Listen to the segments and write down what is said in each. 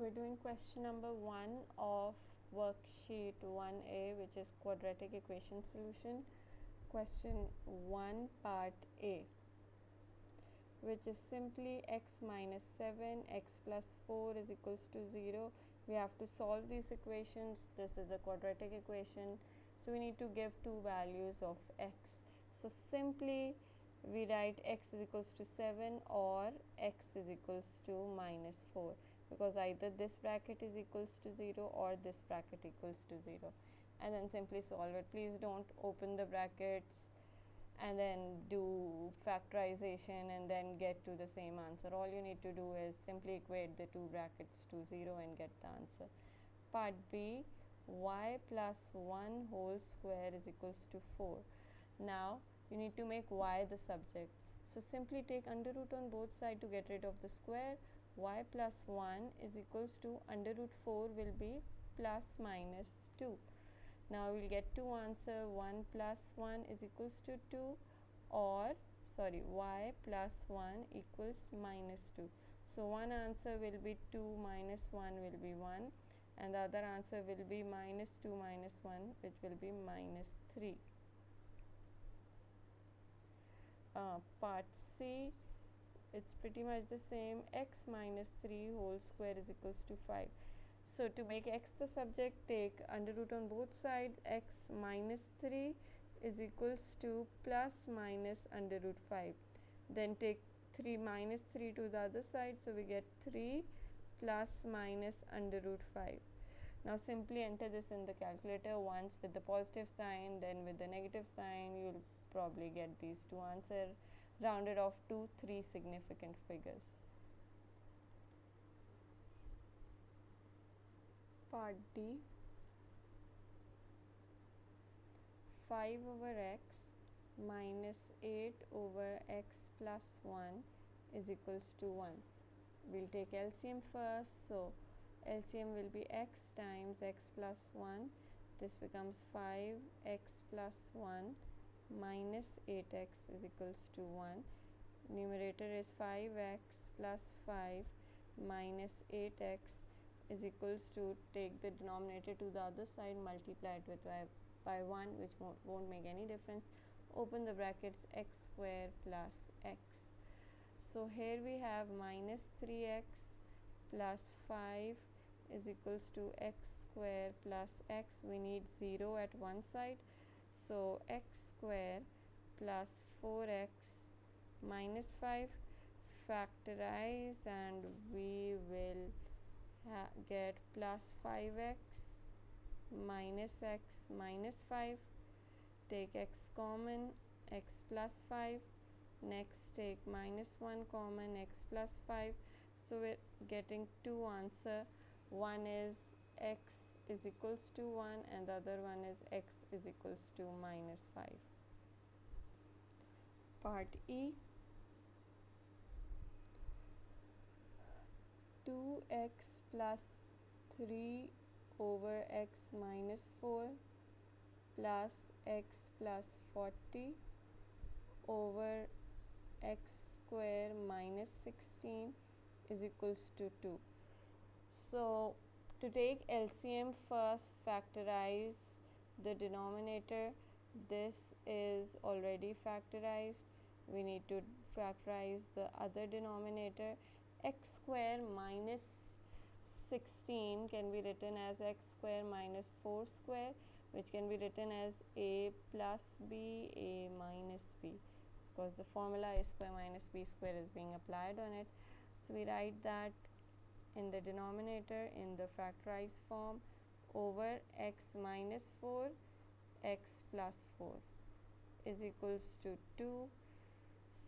we're doing question number 1 of worksheet 1A, which is quadratic equation solution. Question 1 part A, which is simply x minus 7, x plus 4 is equals to 0. We have to solve these equations. This is a quadratic equation, so we need to give two values of x. So simply we write x is equals to 7 or x is equals to minus 4, because either this bracket is equals to 0 or this bracket equals to 0, and then simply solve it. Please don't open the brackets and then do factorization and then get to the same answer. All you need to do is simply equate the two brackets to 0 and get the answer. Part B, y plus 1 whole square is equals to 4. Now you need to make y the subject, so simply take under root on both sides to get rid of the square. Y plus 1 is equals to under root 4 will be plus minus 2. Now we'll get to answer 1 plus 1 is equals to 2, or y plus 1 equals minus 2. So one answer will be 2 minus 1 will be 1, and the other answer will be minus 2 minus 1, which will be minus 3. Part C, it's pretty much the same. X minus 3 whole square is equals to 5. So to make x the subject, take under root on both sides. X minus 3 is equals to plus minus under root 5. Then take 3 minus 3 to the other side, so we get 3 plus minus under root 5. Now simply enter this in the calculator, once with the positive sign, then with the negative sign. You'll probably get these two answers rounded off to 3 significant figures. Part D, 5 over x minus 8 over x plus 1 is equals to 1. We'll take LCM first, so LCM will be x times x plus 1. This becomes 5x plus 1 minus 8x is equals to 1. Numerator is 5x plus 5 minus 8x is equals to, take the denominator to the other side, multiply it with by 1, which won't make any difference. Open the brackets, x square plus x. So here we have minus 3x plus 5 is equals to x square plus x. We need 0 at one side, so x square plus 4x minus 5. Factorize and we will get plus 5x minus x minus 5. Take x common, x plus 5. Next take minus 1 common, x plus 5. So we're getting two answer. One is x is equals to 1 and the other one is x is equals to minus 5. Part E, 2x plus 3 over x minus 4 plus x plus 40 over x square minus 16 is equals to 2. So to take LCM first, factorize the denominator. This is already factorized. We need to factorize the other denominator. X square minus 16 can be written as x square minus 4 square, which can be written as a plus b, a minus b, because the formula a square minus b square is being applied on it. So we write that in the denominator in the factorized form, over x minus 4 x plus 4 is equals to 2.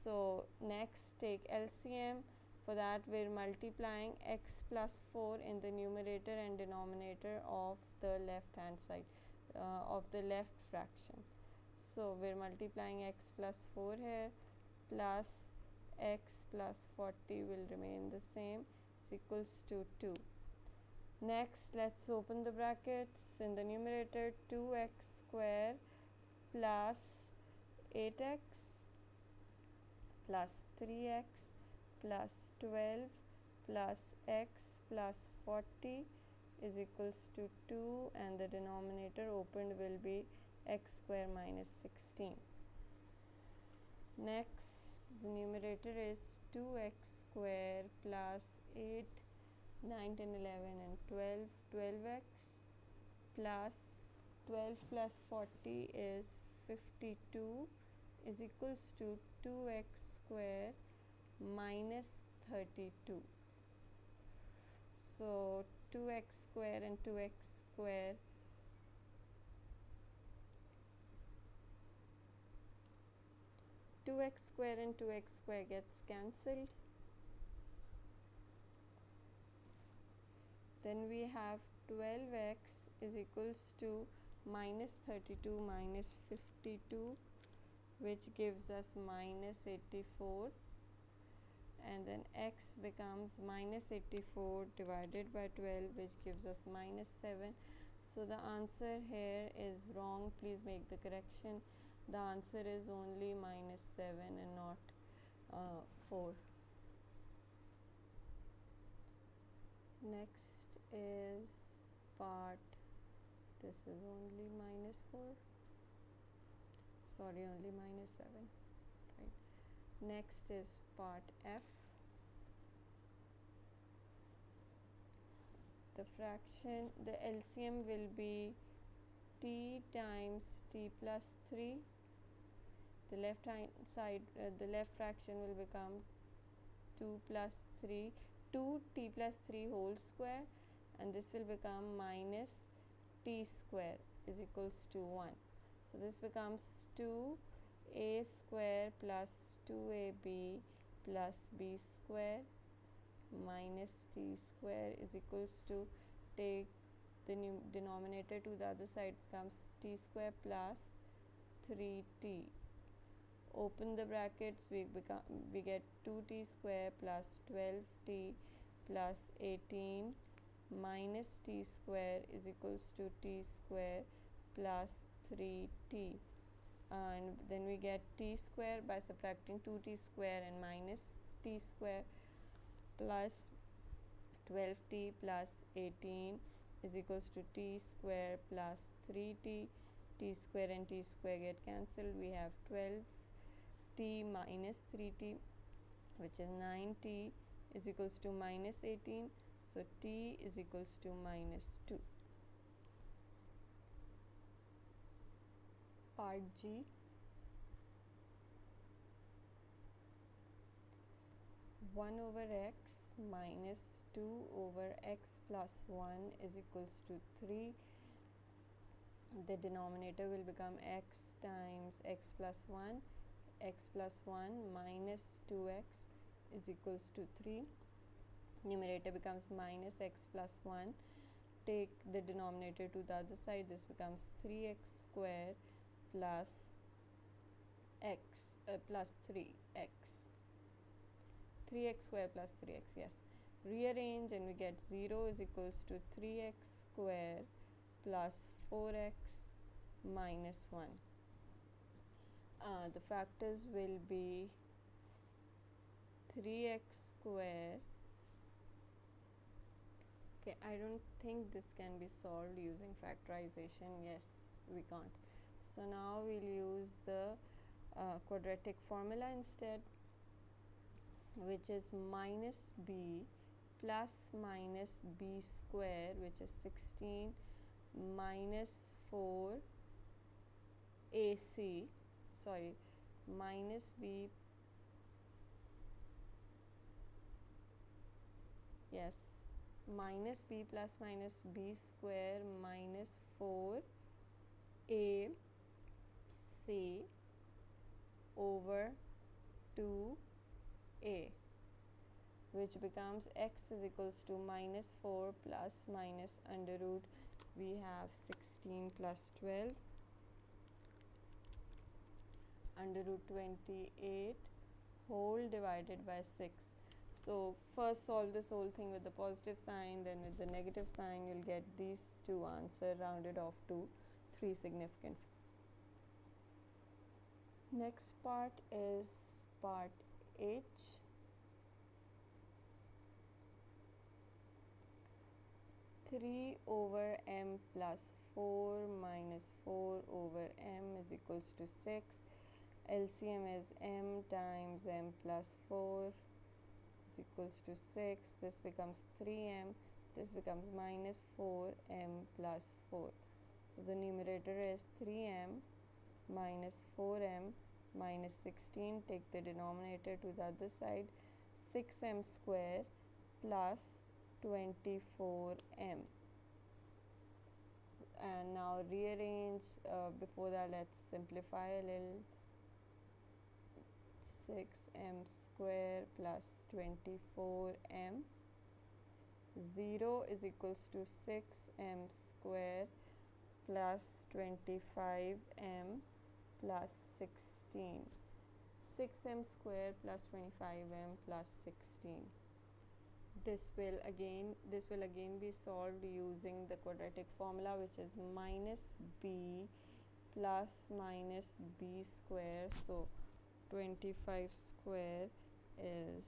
So next take LCM. For that we're multiplying x plus 4 in the numerator and denominator of the left hand side of the left fraction. So we're multiplying x plus 4 here, plus x plus 40 will remain the same, is equals to 2. Next let's open the brackets. In the numerator, 2x square plus 8x plus 3x plus 12 plus x plus 40 is equals to 2, and the denominator opened will be x square minus 16. Next, the numerator is 2x square plus 8, 9, 10, 11 and 12, 12x plus 12 plus 40 is 52 is equals to 2x square minus 32. So 2x square and 2x square gets cancelled. Then we have 12x is equals to minus 32 minus 52, which gives us minus 84, and then x becomes minus 84 divided by 12, which gives us minus 7. So the answer here is wrong. Please make the correction. The answer is only minus 7 and not 4. Next is part, this is only minus 4, sorry, only minus 7, right. Next is part F. The fraction, the LCM will be t times t plus 3. The left hand side, the left fraction will become 2 plus 3, 2t plus 3 whole square, and this will become minus t square is equals to 1. So this becomes 2a square plus 2ab plus b square minus t square is equals to, take the denominator to the other side, becomes t square plus 3t. Open the brackets, we get 2t square plus 12t plus 18 minus t square is equals to t square plus 3t, and then we get t square by subtracting 2t square and minus t square plus 12t plus 18 is equals to t square plus 3t. T square and t square get cancelled. We have 12t minus 3t, which is 9t is equals to minus 18. So t is equals to minus 2. Part G. One over x minus 2 over x plus 1 is equals to 3. The denominator will become x times x plus 1. X plus 1 minus 2x is equals to 3. Numerator becomes minus x plus 1. Take the denominator to the other side. This becomes 3x square plus x plus 3x. 3x square plus 3x, yes. Rearrange and we get 0 is equals to 3x square plus 4x minus 1. The factors will be 3x square. Okay, I don't think this can be solved using factorization. Yes, we can't. So now we'll use the quadratic formula instead, which is minus b plus minus b square, which is 16 minus 4 ac, sorry, minus b, yes, minus b plus minus b square minus 4 a c over 2a, which becomes x is equals to minus 4 plus minus under root, we have 16 plus 12 under root 28 whole divided by 6. So first solve this whole thing with the positive sign, then with the negative sign you'll get these two answers rounded off to 3 significant. Next part is part H. 3 over m plus 4 minus 4 over m is equals to 6. LCM is m times m plus 4 is equals to 6. This becomes 3m. This becomes minus 4m plus 4. So the numerator is 3m minus 4m minus 16. Take the denominator to the other side. 6m square plus 24m. And now rearrange. Before that, let's simplify a little. 6m square plus 24m. 0 is equals to 6m square plus 25m plus 16. 6m square plus 25m plus 16. This will again be solved using the quadratic formula, which is minus b plus minus b square. So 25 square is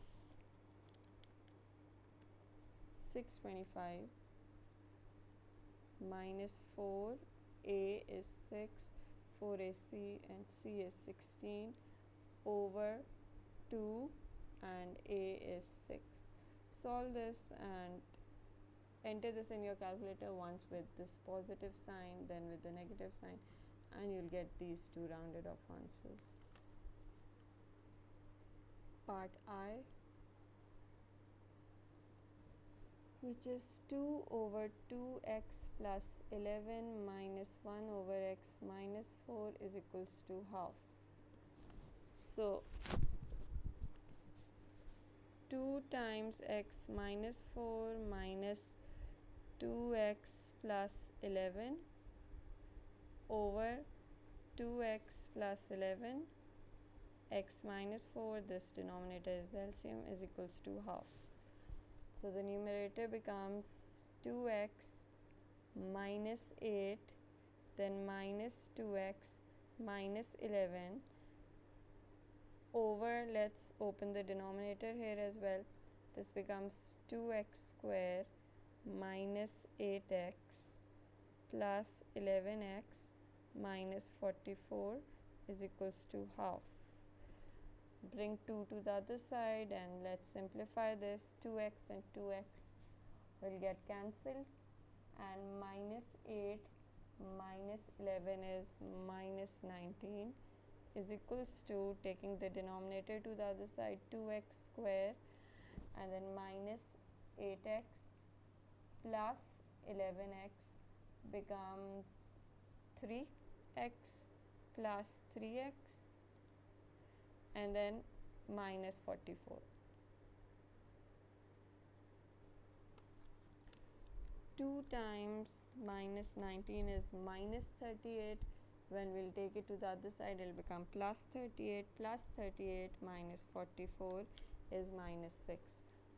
625 minus 4, a is 6, 4a c, and c is 16 over 2 and a is 6. Solve this and enter this in your calculator, once with this positive sign, then with the negative sign, and you'll get these two rounded off answers. Part I, which is 2 over 2x plus 11 minus 1 over x minus 4 is equals to half. So 2 times x minus 4 minus 2x plus 11 over 2x plus 11 x minus 4, this denominator is the LCM, is equals to half. So the numerator becomes 2x minus 8, then minus 2x minus 11 over, let's open the denominator here as well. This becomes 2x square minus 8x plus 11x minus 44 is equals to half. Bring 2 to the other side and let's simplify this. 2x and 2x will get cancelled, and minus 8 minus 11 is minus 19 is equals to, taking the denominator to the other side, 2x square and then minus 8x plus 11x becomes 3x plus 3x and then minus 44. 2 times minus 19 is minus 38. When we'll take it to the other side, it will become plus 38. Plus 38 minus 44 is minus 6.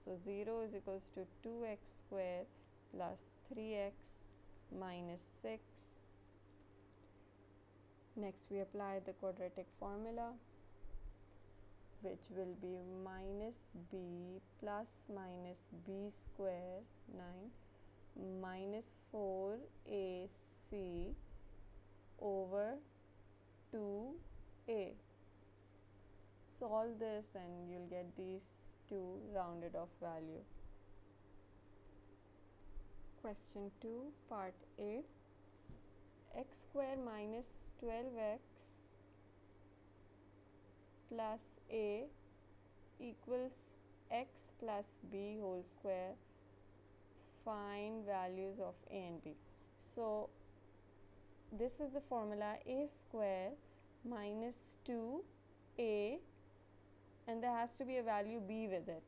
So 0 is equals to 2x square plus 3x minus 6. Next we apply the quadratic formula, which will be minus b plus minus b square 9 minus 4ac over 2a. Solve this and you'll get these two rounded off value. Question 2, part A. X square minus 12x plus a equals x plus b whole square. Find values of a and b. So this is the formula: a square minus 2a, and there has to be a value b with it,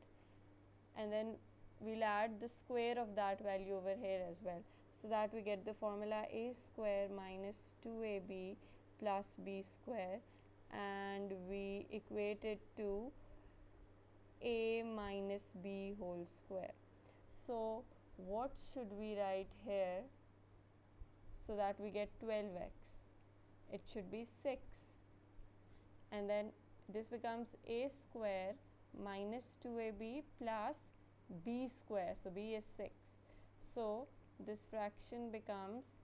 and then we'll add the square of that value over here as well, so that we get the formula a square minus 2ab plus b square, and we equate it to a minus b whole square. So what should we write here so that we get 12x? It should be 6, and then this becomes a square minus 2ab plus b square, so b is 6. So this fraction becomes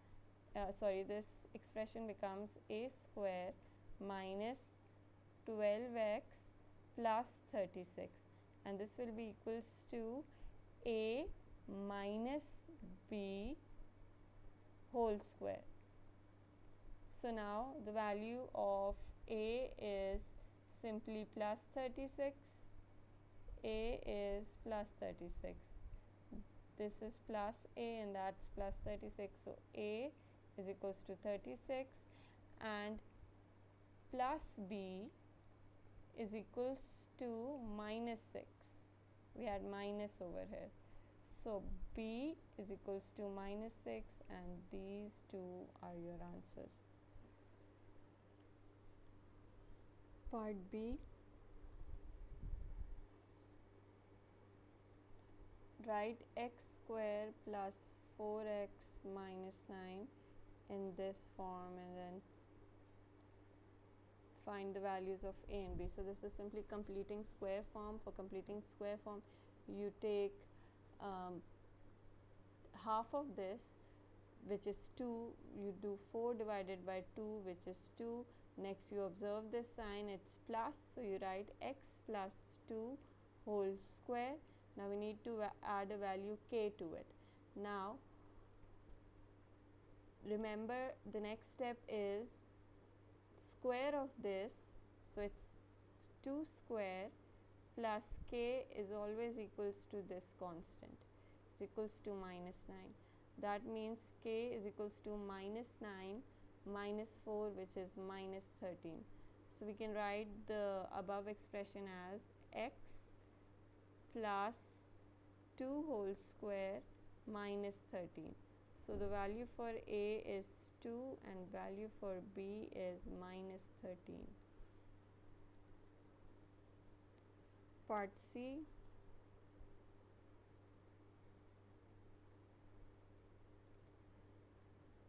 this expression becomes a square minus 12x plus 36, and this will be equals to a minus b whole square. So now the value of a is simply plus 36, a is plus 36, this is plus a and that's plus 36, so a is equals to 36 and plus b is equals to minus 6. We had minus over here, so b is equals to minus 6 and these two are your answers. Part B, write x square plus 4x minus 9 in this form and then find the values of a and b. So this is simply completing square form. For completing square form, you take half of this, which is 2, you do 4 divided by 2, which is 2. Next you observe this sign, it's plus, so you write x plus 2 whole square. Now we need to add a value k to it. Now remember, the next step is square of this, so it's 2 square plus k is always equals to this constant, is equals to minus 9. That means k is equals to minus 9 minus 4, which is minus 13. So we can write the above expression as x plus 2 whole square minus 13. So the value for a is 2 and value for b is minus 13. Part C,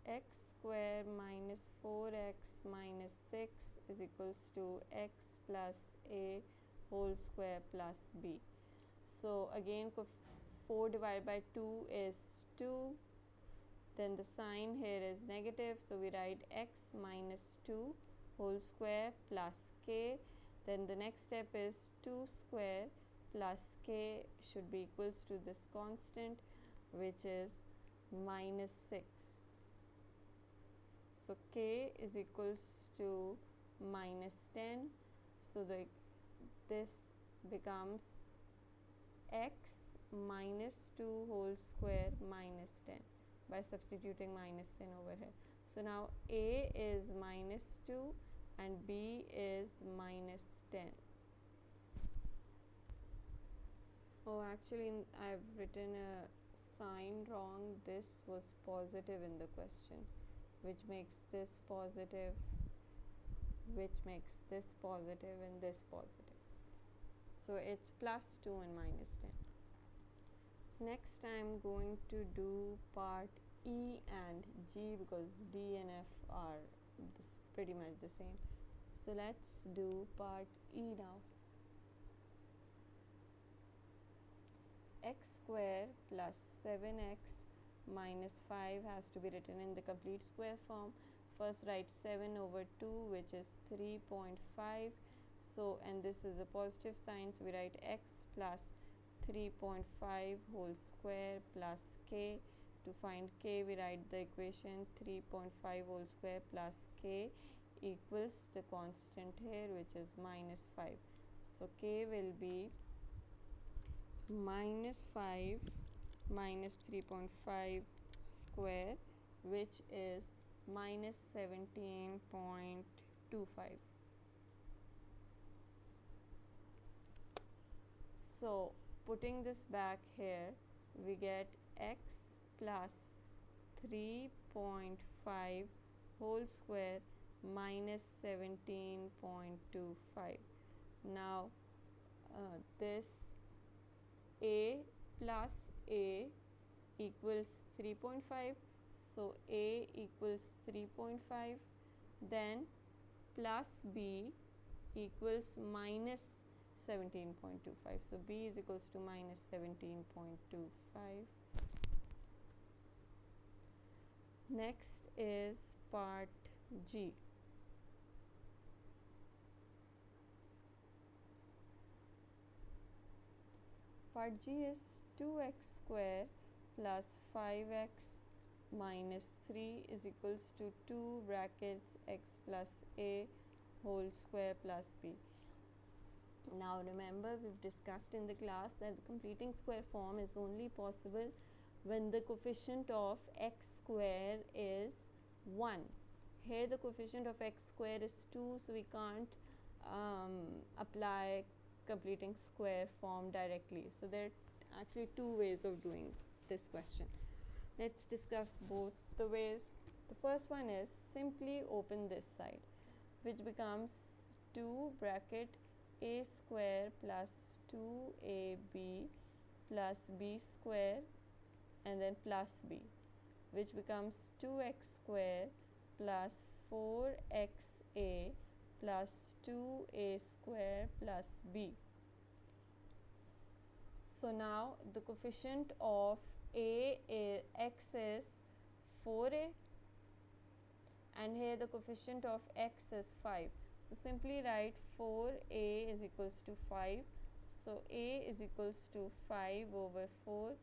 x square minus 4x minus 6 is equals to x plus a whole square plus b. So again 4 divided by 2 is 2, then the sign here is negative, so we write x minus 2 whole square plus k. Then the next step is 2 square plus k should be equals to this constant, which is minus 6. So k is equals to minus 10. So this becomes x minus 2 whole square minus 10 by substituting minus 10 over here. So now a is minus 2 and b is minus 10. Oh, actually I've written a sign wrong. This was positive in the question, which makes this positive, which makes this positive and this positive. So it's plus 2 and minus 10. Next I'm going to do part E and G because D and F are pretty much the same. So let's do part E now. X square plus 7x minus 5 has to be written in the complete square form. First write 7 over 2, which is 3.5. So, and this is a positive sign, so we write x plus 3.5 whole square plus k. To find k, we write the equation 3.5 whole square plus k equals the constant here, which is minus 5. So k will be minus 5 minus 3.5 square, which is minus 17.25. So putting this back here, we get x plus 3.5 whole square minus 17.25. Now this a plus a equals 3.5, so a equals 3.5, then plus b equals minus 17.25. So b is equals to minus 17.25. Next is part G. Part G is 2x square plus 5x minus 3 is equals to 2 brackets x plus a whole square plus b. Now remember, we've discussed in the class that the completing square form is only possible when the coefficient of x square is 1. Here the coefficient of x square is 2, so we can't apply completing square form directly. So there are actually two ways of doing this question. Let's discuss both the ways. The first one is simply open this side, which becomes 2 bracket a square plus 2ab plus b square and then plus b, which becomes 2x square plus 4xa plus 2a square plus b. So now the coefficient of x is 4a and here the coefficient of x is 5. So simply write 4a is equals to 5. So a is equals to 5 over 4,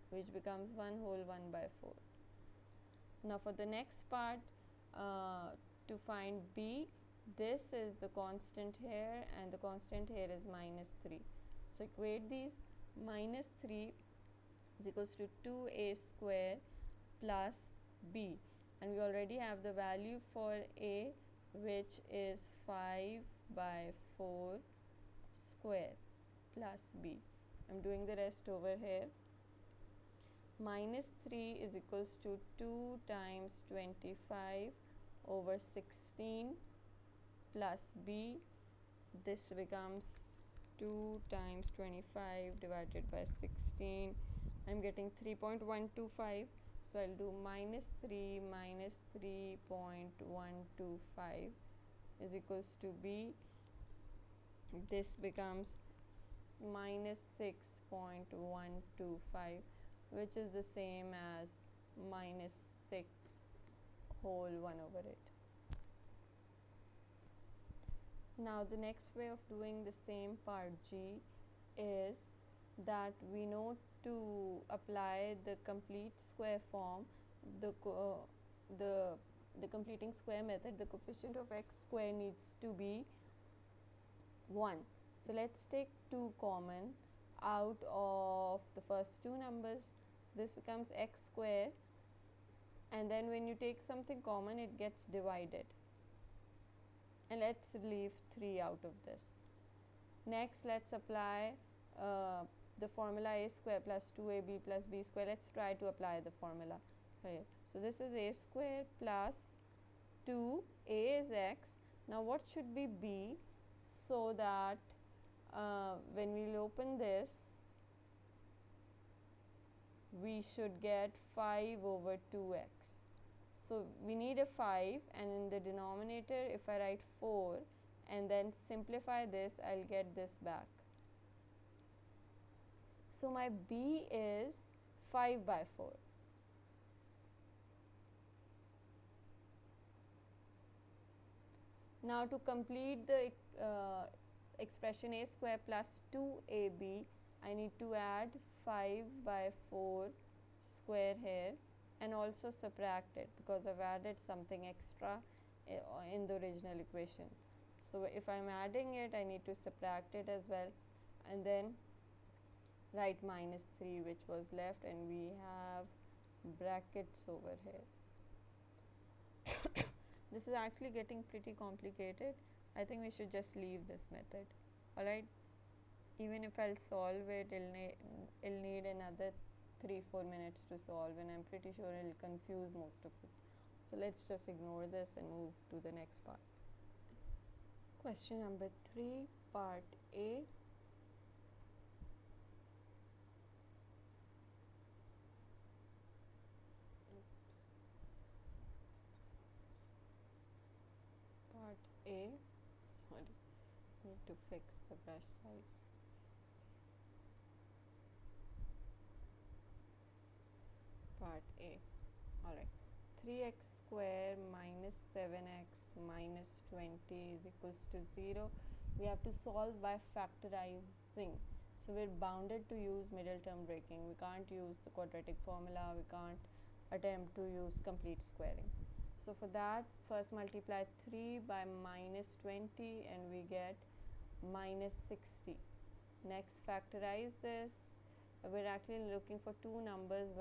which becomes 1 whole 1 by 4. Now for the next part, to find b, this is the constant here and the constant here is minus 3. So equate these. Minus 3 is equals to 2a square plus b, and we already have the value for a, which is 5 by 4 square plus b. I'm doing the rest over here. Minus 3 is equals to 2 times 25 over 16 plus b. This becomes 2 times 25 divided by 16. I'm getting 3.125. So I'll do minus 3 minus 3.125 is equals to b. This becomes minus 6.125, which is the same as minus 6 whole 1 over it. Now the next way of doing the same part G is that we know to apply the complete square form, the completing square method, the coefficient of x square needs to be 1. So let's take 2 common out of the first two numbers. So this becomes x square, and then when you take something common, it gets divided. And let's leave 3 out of this. Next, let's apply the formula a square plus 2ab plus b square. Let's try to apply the formula here. So this is a square plus 2, a is x. Now what should be b, so that when we will open this, we should get 5 over 2x. So we need a 5, and in the denominator, if I write 4 and then simplify this, I'll get this back. So my b is 5 by 4. Now to complete the expression a square plus 2ab, I need to add 5 by 4 square here and also subtract it, because I've added something extra in the original equation. So if I'm adding it, I need to subtract it as well, and then write minus 3, which was left, and we have brackets over here. This is actually getting pretty complicated. I think we should just leave this method. Alright, even if I'll solve it, it'll need another 3-4 minutes to solve, and I'm pretty sure it'll confuse most of it. So let's just ignore this and move to the next part. Question number 3, part A. Part A. Sorry, need to fix the brush size. Part A. Alright. 3x square minus 7x minus 20 is equals to 0. We have to solve by factorizing. So we're bounded to use middle term breaking. We can't use the quadratic formula. We can't attempt to use complete squaring. So for that, first multiply 3 by minus 20 and we get minus 60. Next, factorize this. We're actually looking for two numbers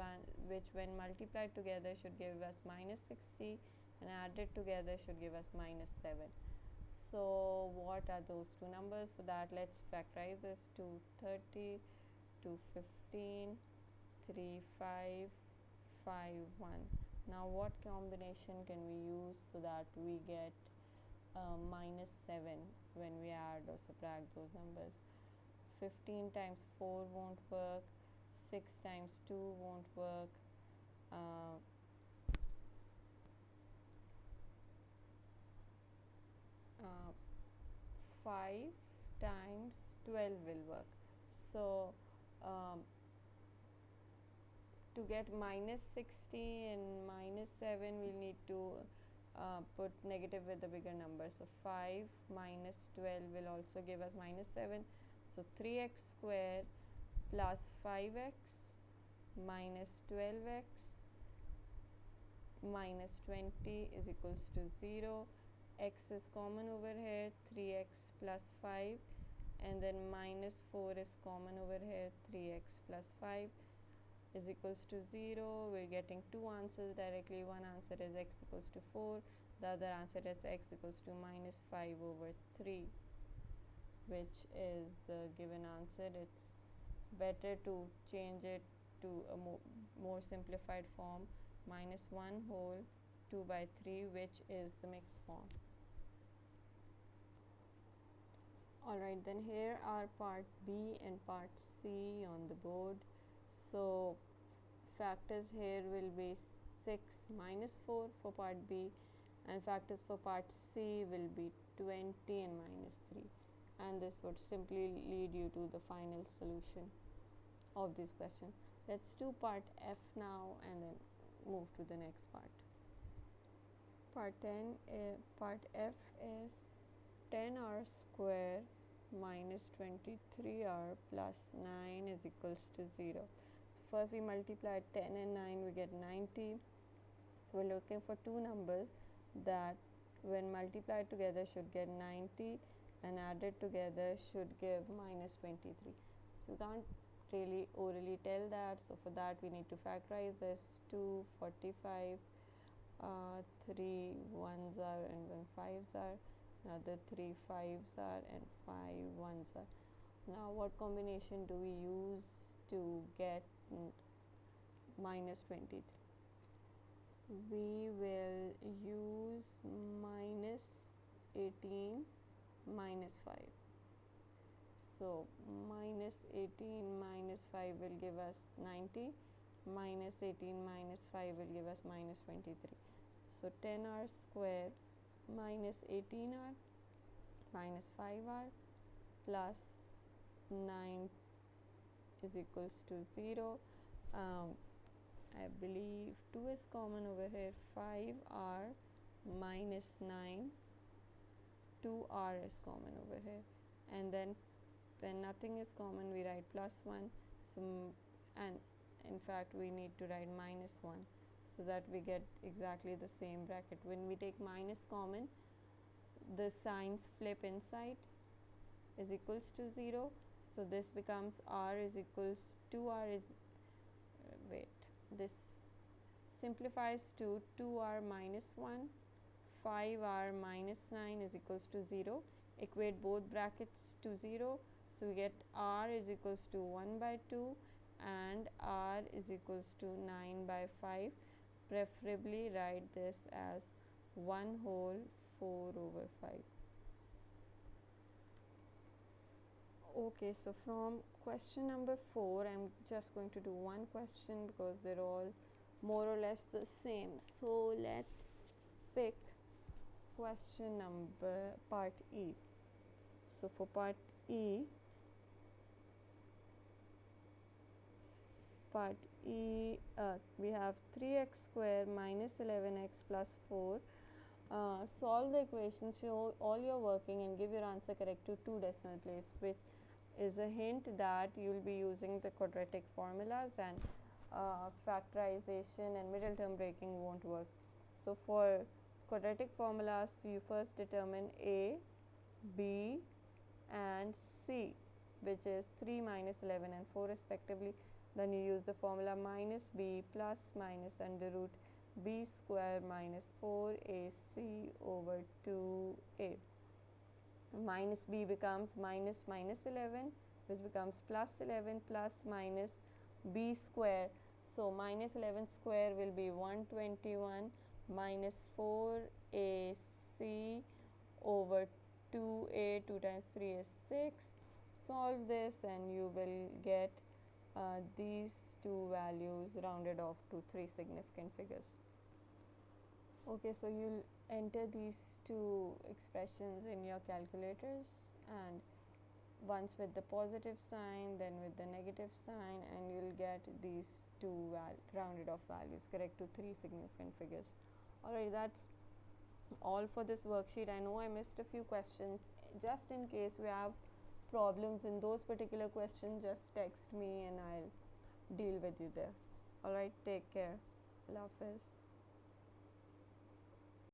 which when multiplied together should give us minus 60 and added together should give us minus 7. So what are those two numbers? For that, let's factorize this. 230, 215, 3, 5, 5, 1. Now what combination can we use so that we get minus 7 when we add or subtract those numbers? 15 times 4 won't work, 6 times 2 won't work, 5 times 12 will work. So to get minus 60 and minus 7, we'll need to put negative with the bigger number. So 5 minus 12 will also give us minus 7. So 3x square plus 5x minus 12x minus 20 is equals to 0. X is common over here, 3x plus 5, and then minus 4 is common over here, 3x plus 5 is equals to 0. We're getting two answers directly. One answer is x equals to 4. The other answer is x equals to minus 5 over 3, which is the given answer. It's better to change it to a more simplified form, minus 1 whole 2 by 3, which is the mixed form. Alright, then here are part B and part C on the board. So factors here will be 6 minus 4 for part B, and factors for part C will be 20 and minus 3, and this would simply lead you to the final solution of this question. Let's do part F now and then move to the next part. Part F is 10r square minus 23r plus 9 is equals to 0. So first we multiply 10 and 9, we get 90. So we're looking for two numbers that when multiplied together should get 90 and added together should give minus 23. So we can't really orally tell that. So for that we need to factorize this. 2, 45, 3 1s are and 1 5s are, another 3 5s are and 5 1s are. Now what combination do we use to get minus 23? We will use minus 18 minus 5. So minus 18 minus 5 will give us 90, minus 18 minus 5 will give us minus 23. So 10r square minus 18r minus 5r plus 9 is equals to 0. I believe 2 is common over here, 5r minus 9, 2r is common over here, and then when nothing is common we write plus 1. So and in fact we need to write minus 1 so that we get exactly the same bracket. When we take minus common, the signs flip inside, is equals to 0. So this becomes r is equals to r is this simplifies to 2r minus 1, 5r minus 9 is equals to 0. Equate both brackets to 0. So we get r is equals to 1 by 2 and r is equals to 9 by 5. Preferably write this as 1 whole 4 over 5. Okay, so from question number 4, I'm just going to do one question because they're all more or less the same. So let's pick question number part E. So for part E, part E, we have 3x square minus 11x plus 4. Solve the equation, show all your working and give your answer correct to 2 decimal place, which is a hint that you will be using the quadratic formulas, and factorization and middle term breaking won't work. So for quadratic formulas, you first determine A, B and C, which is 3, minus 11 and 4 respectively. Then you use the formula minus B plus minus under root B square minus 4AC over 2A. Minus B becomes minus 11, which becomes plus 11 plus minus B square. So minus 11 square will be 121 minus 4AC over 2A. 2 times 3 is 6. Solve this and you will get these two values rounded off to 3 significant figures. Okay, so you'll enter these two expressions in your calculators, and once with the positive sign, then with the negative sign, and you'll get these two rounded off values correct to 3 significant figures. Alright, that's all for this worksheet. I know I missed a few questions. Just in case you have problems in those particular questions, just text me and I'll deal with you there. Alright, take care. Allah Hafiz.